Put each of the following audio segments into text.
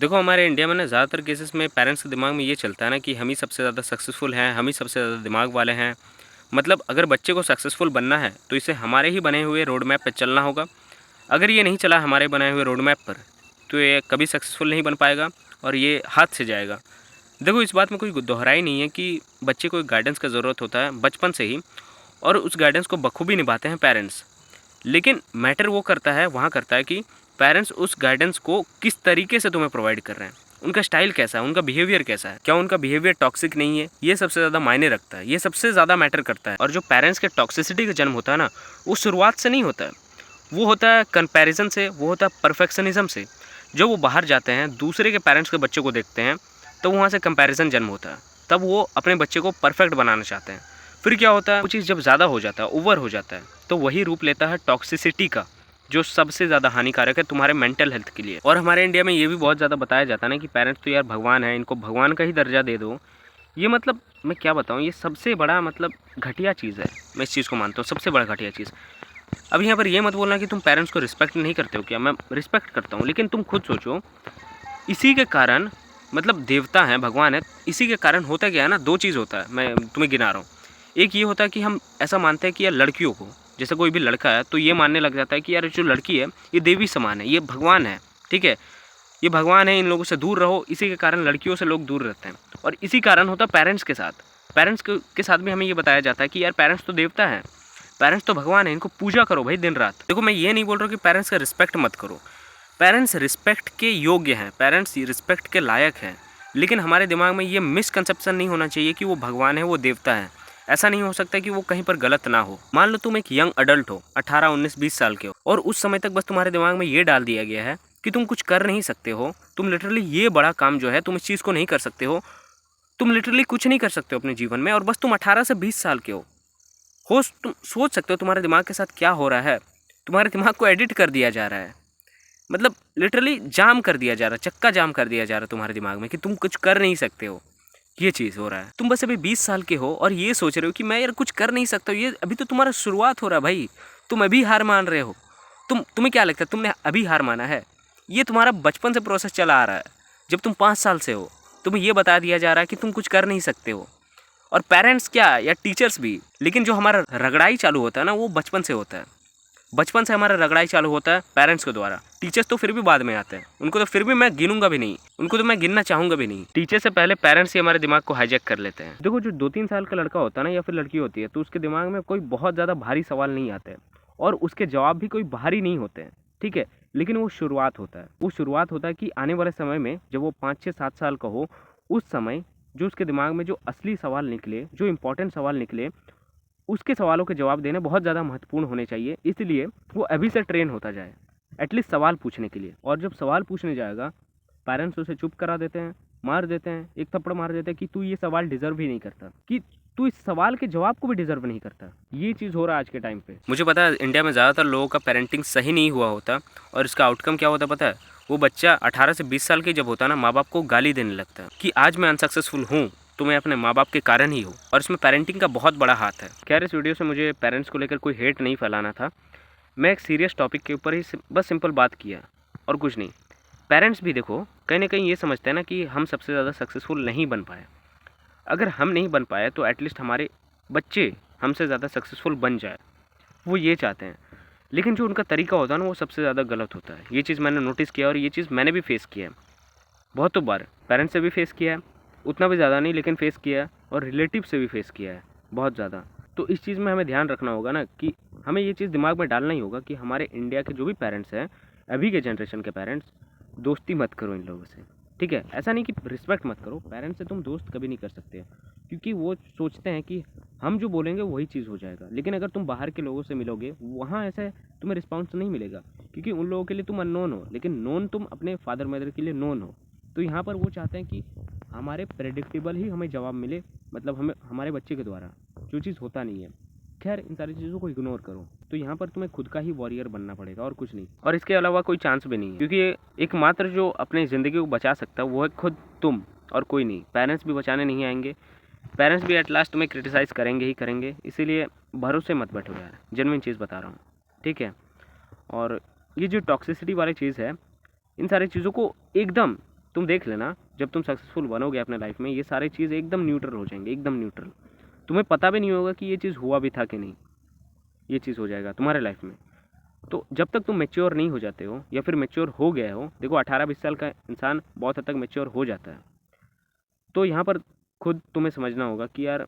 देखो हमारे इंडिया में ना ज़्यादातर केसेस में पेरेंट्स के दिमाग में ये चलता है ना कि हम ही सबसे ज़्यादा सक्सेसफुल हैं, हम ही सबसे ज़्यादा दिमाग वाले हैं। मतलब अगर बच्चे को सक्सेसफुल बनना है तो इसे हमारे ही बने हुए रोड मैप पे चलना होगा। अगर ये नहीं चला हमारे बनाए हुए रोड मैप पर तो ये कभी सक्सेसफुल नहीं बन पाएगा और ये हाथ से जाएगा। देखो इस बात में कोई दोहराई नहीं है कि बच्चे को एक गाइडेंस का ज़रूरत होता है बचपन से ही, और उस गाइडेंस को बखूबी निभाते हैं पेरेंट्स। लेकिन मैटर वो करता है वहाँ करता है कि पेरेंट्स उस गाइडेंस को किस तरीके से तुम्हें प्रोवाइड कर रहे हैं, उनका स्टाइल कैसा है, उनका बिहेवियर कैसा है, क्या उनका बिहेवियर टॉक्सिक नहीं है। ये सबसे ज़्यादा मायने रखता है, ये सबसे ज़्यादा मैटर करता है। और जो पेरेंट्स के टॉक्सिसिटी का जन्म होता है ना, वो शुरुआत से नहीं होता है, वो होता है कंपैरिजन से, वो होता है परफेक्शनिज्म से। जब वो बाहर जाते हैं दूसरे के पेरेंट्स के बच्चे को देखते हैं तो वहाँ से कंपैरिजन जन्म होता है, तब वो अपने बच्चे को परफेक्ट बनाना चाहते हैं। फिर क्या होता है, वो चीज़ जब ज़्यादा हो जाता है, ओवर हो जाता है, तो वही रूप लेता है टॉक्सिसिटी का, जो सबसे ज़्यादा हानिकारक है तुम्हारे मेंटल हेल्थ के लिए। और हमारे इंडिया में ये भी बहुत ज़्यादा बताया जाता है ना कि पेरेंट्स तो यार भगवान है, इनको भगवान का ही दर्जा दे दो। ये मतलब मैं क्या बताऊँ, ये सबसे बड़ा मतलब घटिया चीज़ है। मैं इस चीज़ को मानता हूँ सबसे बड़ा घटिया चीज़। अब यहाँ पर ये मत बोलना कि तुम पेरेंट्स को रिस्पेक्ट नहीं करते हो। क्या, मैं रिस्पेक्ट करता हूँ, लेकिन तुम खुद सोचो, इसी के कारण मतलब देवता हैं, भगवान है, इसी के कारण होता क्या है ना, दो चीज़ होता है, मैं तुम्हें गिना रहा हूँ। एक ये होता है कि हम ऐसा मानते हैं कि यार लड़कियों को, जैसे कोई भी लड़का है तो ये मानने लग जाता है कि यार जो लड़की है ये देवी समान है, ये भगवान है, ठीक है, ये भगवान है, इन लोगों से दूर रहो। इसी के कारण लड़कियों से लोग दूर रहते हैं। और इसी कारण होता है पेरेंट्स के साथ। पेरेंट्स के साथ भी हमें ये बताया जाता है कि यार पेरेंट्स तो देवता हैं, पेरेंट्स तो भगवान है, इनको पूजा करो भाई दिन रात। देखो मैं ये नहीं बोल रहा हूँ कि पेरेंट्स का रिस्पेक्ट मत करो, पेरेंट्स रिस्पेक्ट के योग्य हैं, पेरेंट्स रिस्पेक्ट के लायक हैं, लेकिन हमारे दिमाग में ये मिसकंसेप्शन नहीं होना चाहिए कि वो भगवान है, वो देवता है। ऐसा नहीं हो सकता कि वो कहीं पर गलत ना हो। मान लो तुम एक यंग अडल्ट हो, 18, 19, 20 साल के हो, और उस समय तक बस तुम्हारे दिमाग में ये डाल दिया गया है कि तुम कुछ कर नहीं सकते हो, तुम लिटरली ये बड़ा काम जो है तुम इस चीज़ को नहीं कर सकते हो, तुम लिटरली कुछ नहीं कर सकते हो अपने जीवन में, और बस तुम 18 से 20 साल के हो। तुम सोच सकते हो तुम्हारे दिमाग के साथ क्या हो रहा है। तुम्हारे दिमाग को एडिट कर दिया जा रहा है, मतलब लिटरली जाम कर दिया जा रहा है, चक्का जाम कर दिया जा रहा है तुम्हारे दिमाग में कि तुम कुछ कर नहीं सकते हो। ये चीज़ हो रहा है। तुम बस अभी 20 साल के हो और ये सोच रहे हो कि मैं यार कुछ कर नहीं सकता हूँ। ये अभी तो तुम्हारा शुरुआत हो रहा है भाई, तुम अभी हार मान रहे हो। तुम्हें क्या लगता है तुमने अभी हार माना है? ये तुम्हारा बचपन से प्रोसेस चला आ रहा है। जब तुम 5 साल से हो तुम्हें ये बता दिया जा रहा है कि तुम कुछ कर नहीं सकते हो। और पेरेंट्स क्या या टीचर्स भी, लेकिन जो हमारा रगड़ाई चालू होता है ना वो बचपन से होता है। बचपन से हमारा रगड़ाई चालू होता है पेरेंट्स के द्वारा। टीचर्स तो फिर भी बाद में आते हैं, उनको तो फिर भी मैं गिनूंगा भी नहीं, उनको तो मैं गिनना चाहूंगा भी नहीं। टीचर से पहले पेरेंट्स ही हमारे दिमाग को हाईजैक कर लेते हैं। देखो जो 2-3 साल का लड़का होता है ना या फिर लड़की होती है, तो उसके दिमाग में कोई बहुत ज़्यादा भारी सवाल नहीं आते हैं और उसके जवाब भी कोई भारी नहीं होते हैं, ठीक है। लेकिन वो शुरुआत होता है, वो शुरुआत होता है कि आने वाले समय में जब वो 5-6-7 साल का हो, उस समय जो उसके दिमाग में जो असली सवाल निकले, जो इंपॉर्टेंट सवाल निकले, उसके सवालों के जवाब देने बहुत ज़्यादा महत्वपूर्ण होने चाहिए। इसलिए वो अभी से ट्रेन होता जाए एटलीस्ट सवाल पूछने के लिए। और जब सवाल पूछने जाएगा पेरेंट्स उसे चुप करा देते हैं, मार देते हैं, एक थप्पड़ मार देते हैं कि तू ये सवाल डिजर्व ही नहीं करता, कि तू इस सवाल के जवाब को भी डिजर्व नहीं करता। ये चीज़ हो रहा है आज के टाइम पे। मुझे पता है इंडिया में ज़्यादातर लोगों का पेरेंटिंग सही नहीं हुआ होता, और इसका आउटकम क्या होता पता है? वो बच्चा 18 से 20 साल की जब होता है ना, माँ बाप को गाली देने लगता है कि आज मैं अनसक्सेसफुल हूँ तो मैं अपने माँ बाप के कारण ही हूँ। और इसमें पेरेंटिंग का बहुत बड़ा हाथ है। खैर इस वीडियो से मुझे पेरेंट्स को लेकर कोई हेट नहीं फैलाना था, मैं एक सीरियस टॉपिक के ऊपर ही बस सिंपल बात किया और कुछ नहीं। पेरेंट्स भी देखो कहीं ना कहीं ये समझते हैं ना कि हम सबसे ज़्यादा सक्सेसफुल नहीं बन पाए। अगर हम नहीं बन पाए तो एटलीस्ट हमारे बच्चे हमसे ज़्यादा सक्सेसफुल बन जाए, वो ये चाहते हैं। लेकिन जो उनका तरीका होता है ना वो सबसे ज़्यादा गलत होता है। ये चीज़ मैंने नोटिस किया और ये चीज़ मैंने भी फेस किया है बहुत बार। पेरेंट्स से भी फेस किया है, उतना भी ज़्यादा नहीं लेकिन फेस किया है, और रिलेटिव से भी फेस किया है बहुत ज़्यादा। तो इस चीज़ में हमें ध्यान रखना होगा ना कि हमें ये चीज़ दिमाग में डालना ही होगा कि हमारे इंडिया के जो भी पेरेंट्स हैं, अभी के जनरेशन के पेरेंट्स, दोस्ती मत करो इन लोगों से, ठीक है। ऐसा नहीं कि रिस्पेक्ट मत करो, पेरेंट्स से तुम दोस्त कभी नहीं कर सकते, क्योंकि वो सोचते हैं कि हम जो बोलेंगे वही चीज़ हो जाएगा। लेकिन अगर तुम बाहर के लोगों से मिलोगे वहाँ ऐसे तुम्हें रिस्पॉन्स नहीं मिलेगा, क्योंकि उन लोगों के लिए तुम अननोन हो, लेकिन नोन तुम अपने फादर मदर के लिए नोन हो। तो यहाँ पर वो चाहते हैं कि हमारे प्रेडिक्टेबल ही हमें जवाब मिले, मतलब हमें हमारे बच्चे के द्वारा, जो चीज़ होता नहीं है। खैर इन सारी चीज़ों को इग्नोर करो। तो यहाँ पर तुम्हें खुद का ही वॉरियर बनना पड़ेगा और कुछ नहीं, और इसके अलावा कोई चांस भी नहीं है, क्योंकि एकमात्र जो अपनी ज़िंदगी को बचा सकता है वो है खुद तुम, और कोई नहीं। पेरेंट्स भी बचाने नहीं आएंगे, पेरेंट्स भी एट लास्ट तुम्हें क्रिटिसाइज़ करेंगे ही करेंगे। इसीलिए भरोसे मत बैठो यार, जेन्युइन चीज़ बता रहा हूँ, ठीक है। और ये जो टॉक्सिसिटी वाली चीज़ है, इन सारी चीज़ों को एकदम तुम देख लेना, जब तुम सक्सेसफुल बनोगे अपने लाइफ में, ये सारी चीज़ एकदम न्यूट्रल हो जाएंगे, एकदम न्यूट्रल। तुम्हें पता भी नहीं होगा कि ये चीज़ हुआ भी था कि नहीं, ये चीज़ हो जाएगा तुम्हारे लाइफ में। तो जब तक तुम मैच्योर नहीं हो जाते हो या फिर मैच्योर हो गए हो, देखो 18-20 साल का इंसान बहुत हद तक मैच्योर हो जाता है, तो यहाँ पर खुद तुम्हें समझना होगा कि यार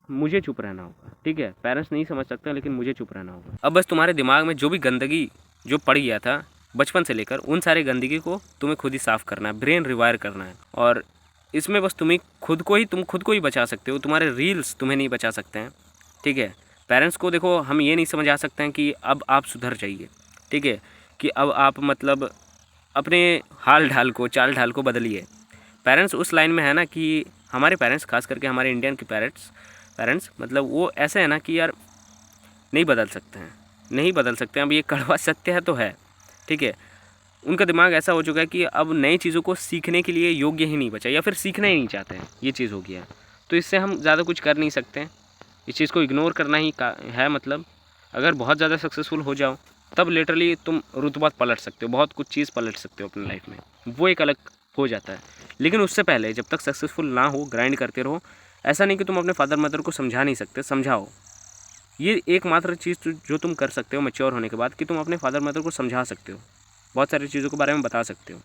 मुझे चुप रहना होगा, ठीक है। पेरेंट्स नहीं समझ सकते, लेकिन मुझे चुप रहना होगा। अब बस तुम्हारे दिमाग में जो भी गंदगी जो पड़ गया था बचपन से लेकर, उन सारे गंदगी को तुम्हें खुद ही साफ़ करना है, ब्रेन रिवायर करना है। और इसमें बस तुम खुद को ही बचा सकते हो, तुम्हारे रील्स तुम्हें नहीं बचा सकते हैं, ठीक है। पेरेंट्स को देखो हम ये नहीं समझा सकते हैं कि अब आप सुधर जाइए, ठीक है, कि अब आप मतलब अपने हाल ढाल को, चाल ढाल को बदलिए। पेरेंट्स उस लाइन में है ना कि हमारे पेरेंट्स, खास करके हमारे इंडियन के पेरेंट्स मतलब वो ऐसे है ना कि यार नहीं बदल सकते हैं, नहीं बदल सकते हैं। अब ये कड़वा सत्य है तो है, ठीक है। उनका दिमाग ऐसा हो चुका है कि अब नई चीज़ों को सीखने के लिए योग्य ही नहीं बचा, या फिर सीखना ही नहीं चाहते हैं, ये चीज़ हो गया है। तो इससे हम ज़्यादा कुछ कर नहीं सकते हैं, इस चीज़ को इग्नोर करना ही है। मतलब अगर बहुत ज़्यादा सक्सेसफुल हो जाओ तब लिटरली तुम रुतबा पलट सकते हो, बहुत कुछ चीज़ पलट सकते हो अपनी लाइफ में, वो एक अलग हो जाता है। लेकिन उससे पहले जब तक सक्सेसफुल ना हो, ग्राइंड करते रहो। ऐसा नहीं कि तुम अपने फादर मदर को समझा नहीं सकते, समझाओ। ये एकमात्र चीज़ जो तुम कर सकते हो मैच्योर होने के बाद, कि तुम अपने फादर मदर को समझा सकते हो, बहुत सारी चीज़ों के बारे में बता सकते हो,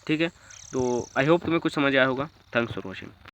ठीक है। तो आई होप तुम्हें कुछ समझ आया होगा। Thanks for watching.